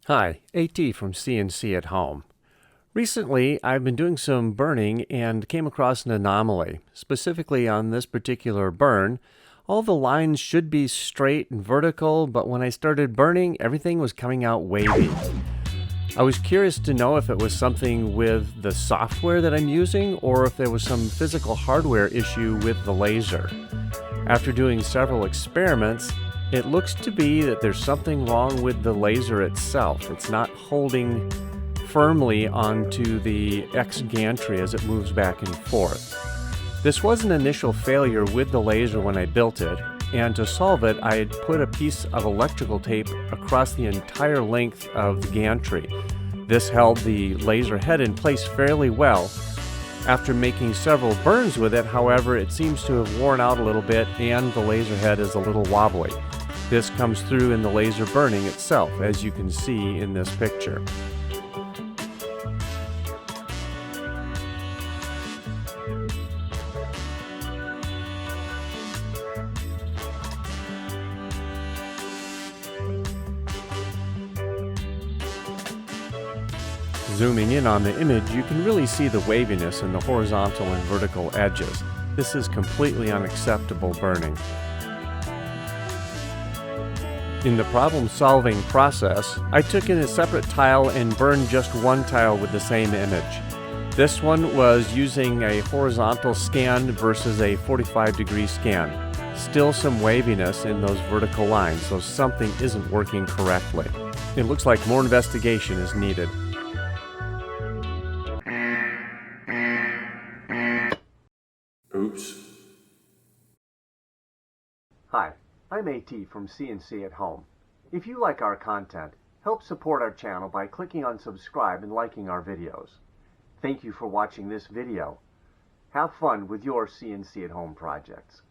Hi, AT from CNC at Home. Recently, I've been doing some burning and came across an anomaly. Specifically on this particular burn, all the lines should be straight and vertical, but when I started burning, everything was coming out wavy. I was curious to know if it was something with the software that I'm using or if there was some physical hardware issue with the laser. After doing several experiments, it looks to be that there's something wrong with the laser itself. It's not holding firmly onto the X gantry as it moves back and forth. This was an initial failure with the laser when I built it, and to solve it, I had put a piece of electrical tape across the entire length of the gantry. This held the laser head in place fairly well. After making several burns with it, however, it seems to have worn out a little bit and the laser head is a little wobbly. This comes through in the laser burning itself, as you can see in this picture. Zooming in on the image, you can really see the waviness in the horizontal and vertical edges. This is completely unacceptable burning. In the problem-solving process, I took in a separate tile and burned just one tile with the same image. This one was using a horizontal scan versus a 45-degree scan. Still some waviness in those vertical lines, so something isn't working correctly. It looks like more investigation is needed. Oops. Hi, I'm AT from CNC at Home. If you like our content, help support our channel by clicking on subscribe and liking our videos. Thank you for watching this video. Have fun with your CNC at Home projects.